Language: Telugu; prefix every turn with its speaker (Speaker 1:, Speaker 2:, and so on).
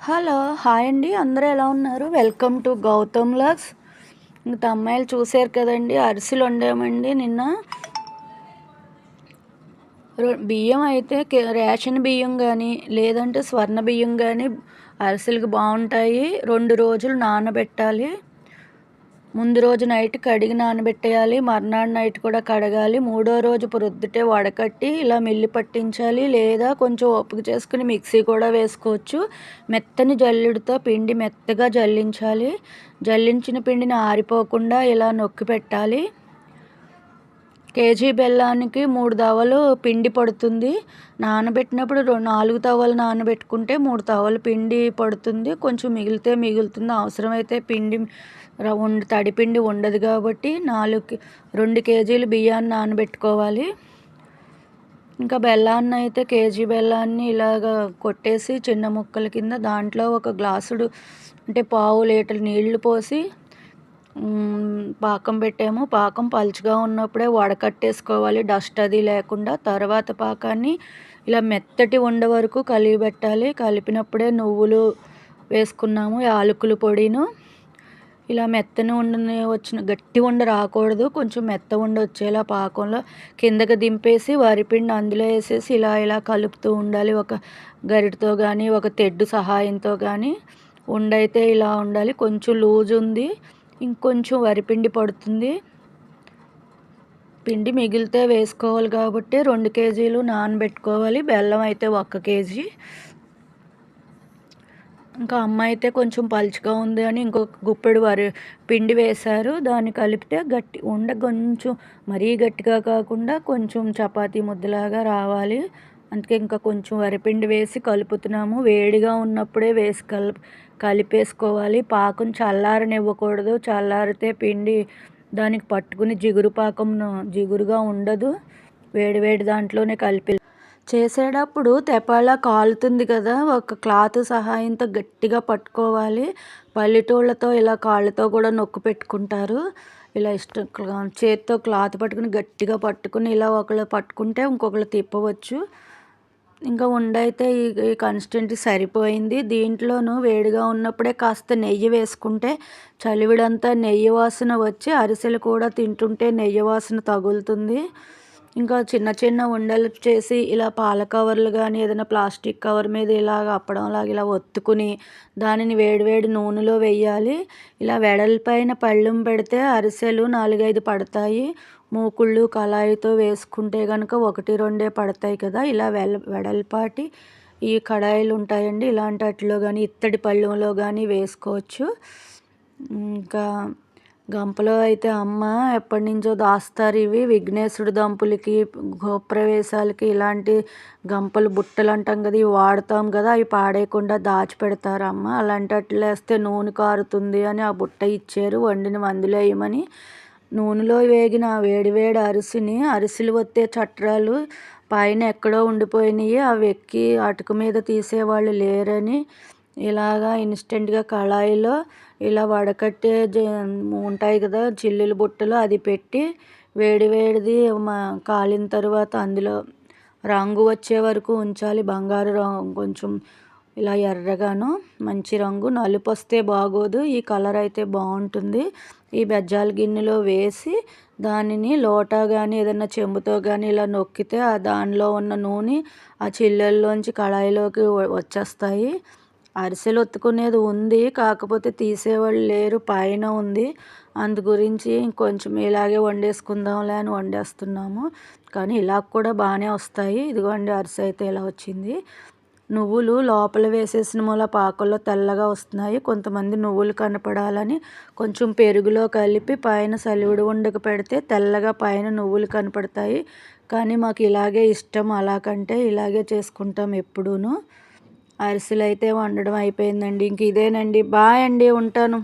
Speaker 1: హలో! హాయ్ అండి. అందరూ ఎలా ఉన్నారు? Welcome to Gautam vlogs. ఇంక అమ్మాయిలు చూసారు కదండీ! అరిసెలు వండామండి నిన్న. బియ్యం అయితే రేషన్ బియ్యం గానీ, లేదంటే స్వర్ణ బియ్యం గానీ అరిసెలకి బావుంటాయి. 2 రోజులు నానబెట్టాలి. ముందు రోజు నైట్ కడిగి నానబెట్టేయాలి. మర్నాడు నైట్ కూడా కడగాలి. మూడో రోజు ప్రొద్దుటే వడకట్టి ఇలా మిల్లి పట్టించాలి. లేదా కొంచెం ఓపిక చేసుకుని మిక్సీ కూడా వేసుకోవచ్చు. మెత్తని జల్లెడతో పిండి మెత్తగా జల్లించాలి. జల్లించిన పిండిని ఆరిపోకుండా ఇలా నొక్కి పెట్టాలి. కేజీ బెల్లానికి 3 తవ్వలు పిండి పడుతుంది. నానబెట్టినప్పుడు 4 తవ్వలు నానబెట్టుకుంటే 3 తవ్వలు పిండి పడుతుంది. కొంచెం మిగులుతుంది. అవసరమైతే పిండి తడిపిండి ఉండదు కాబట్టి 2 కేజీలు బియ్యాన్ని నానబెట్టుకోవాలి. ఇంకా బెల్లాన్ని అయితే కేజీ బెల్లాన్ని ఇలాగ కొట్టేసి చిన్న ముక్కల కింద దాంట్లో ఒక గ్లాసుడు అంటే పావు లీటర్ నీళ్లు పోసి పాకం పెట్టాము. పాకం పలుచగా ఉన్నప్పుడే వడకట్టేసుకోవాలి, డస్ట్ అది లేకుండా. తర్వాత పాకాన్ని ఇలా మెత్తటి ఉండ వరకు కలిపెట్టాలి. కలిపినప్పుడే నువ్వులు వేసుకున్నాము, యాలకుల పొడిను. ఇలా మెత్తని ఉండని గట్టి ఉండ రాకూడదు, కొంచెం మెత్త ఉండ వచ్చేలా పాకంలో కిందకి దింపేసి వరిపిండి అందులో వేసేసి ఇలా ఇలా కలుపుతూ ఉండాలి. ఒక గరిటతో కానీ ఒక తెడ్డు సహాయంతో కానీ. ఉండైతే ఇలా ఉండాలి. కొంచెం లూజ్ ఉంది, ఇంకొంచెం వరిపిండి పడుతుంది. పిండి మిగిలితే వేసుకోవాలి కాబట్టి 2 కేజీలు నానబెట్టుకోవాలి. బెల్లం అయితే 1 కేజీ. ఇంకా అమ్మ అయితే కొంచెం పలుచగా ఉంది అని ఇంకొక గుప్పెడు పిండి వేశారు. దాన్ని కలిపితే కొంచెం మరీ గట్టిగా కాకుండా కొంచెం చపాతీ ముద్దలాగా రావాలి. అందుకే ఇంకా కొంచెం వరిపిండి వేసి కలుపుతున్నాము. వేడిగా ఉన్నప్పుడే వేసి కలిపేసుకోవాలి. పాకం చల్లారనివ్వకూడదు. చల్లారితే పిండి దానికి పట్టుకుని జిగురుగా ఉండదు. వేడి దాంట్లోనే చేసేటప్పుడు తెపాలా కాలుతుంది కదా, ఒక క్లాత్ సహాయంతో గట్టిగా పట్టుకోవాలి. పల్లెటూళ్ళతో ఇలా కాళ్ళతో కూడా నొక్కి పెట్టుకుంటారు. ఇలా చేతితో క్లాత్ పట్టుకుని గట్టిగా పట్టుకుని ఇలా ఒకళ్ళు పట్టుకుంటే ఇంకొకళ్ళు తిప్పవచ్చు. ఇంకా ఉండైతే ఈ కన్సిస్టెన్సీ సరిపోయింది. దీంట్లోనూ వేడిగా ఉన్నప్పుడే కాస్త నెయ్యి వేసుకుంటే చలివిడంతా నెయ్యి వాసన వచ్చి అరిసెలు కూడా తింటుంటే నెయ్యి వాసన తగులుతుంది. ఇంకా చిన్న ఉండలు చేసి ఇలా పాల కవర్లు కానీ ఏదైనా ప్లాస్టిక్ కవర్ మీద ఇలాగ అప్పడంలాగా ఇలా ఒత్తుకుని దానిని వేడివేడి నూనెలో వేయాలి. ఇలా వెడల్పైన పళ్ళెం పెడితే అరిసెలు 4-5 పడతాయి. మూకుళ్ళు కళాయితో వేసుకుంటే కనుక 1-2 పడతాయి కదా. ఇలా వెడల్పాటి ఈ కడాయిలు ఉంటాయండి. ఇలాంటి వాటిలో కానీ ఇత్తడి పళ్ళెంలో కానీ వేసుకోవచ్చు. ఇంకా గంపలో అయితే అమ్మ ఎప్పటి నుంచో దాస్తారు. ఇవి విఘ్నేశ్వరుడు దంపులకి, గృహప్రవేశాలకి ఇలాంటి గంపలు బుట్టలు అంటాం కదా, ఇవి వాడతాం కదా, అవి పాడేయకుండా దాచిపెడతారు అమ్మ. అలాంటి వాటిలో వేస్తే నూనె కారుతుంది అని ఆ బుట్ట ఇచ్చారు. వండిన అందులో వేయమని. నూనెలో వేగిన వేడివేడి అరిసెలు వత్తే చట్రాలు పైన ఎక్కడో ఉండిపోయినాయి. అవి ఎక్కి అటుకు మీద తీసేవాళ్ళు లేరని ఇలాగా ఇన్స్టెంట్గా కళాయిలో ఇలా వడకట్టే ఉంటాయి కదా చిల్లులు బుట్టలు, అది పెట్టి వేడిది కాలిన తర్వాత అందులో రంగు వచ్చే వరకు ఉంచాలి. బంగారు రంగు కొంచెం ఇలా ఎర్రగాను మంచి రంగు. నలుపు వస్తే బాగోదు, ఈ కలర్ అయితే బాగుంటుంది. ఈ బెజ్జాల గిన్నెలో వేసి దానిని లోటా కానీ ఏదైనా చెంబుతో కానీ ఇలా నొక్కితే దానిలో ఉన్న నూనె ఆ చిల్లెల్లోంచి కళాయిలోకి వచ్చేస్తాయి. అరిసెలు ఒత్తుకునేది ఉంది, కాకపోతే తీసేవాళ్ళు లేరు, పైన ఉంది. అందు గురించి ఇంకొంచెం ఇలాగే వండేసుకుందాంలే అని వండేస్తున్నాము. కానీ ఇలా కూడా బాగానే వస్తాయి. ఇదిగోండి అరిసె అయితే ఇలా వచ్చింది. నువ్వులు లోపల వేసేసిన మూల పాకల్లో తెల్లగా వస్తున్నాయి. కొంతమంది నువ్వులు కనపడాలని కొంచెం పెరుగులో కలిపి పైన సలివిడి ఉండకు పెడితే తెల్లగా పైన నువ్వులు కనపడతాయి. కానీ మాకు ఇలాగే ఇష్టం, అలాగంటే ఇలాగే చేసుకుంటాం ఎప్పుడూను. అరిసెలు అయితే వండడం అయిపోయిందండి. ఇంక ఇదేనండి. బాయ్ అండి, ఉంటాను.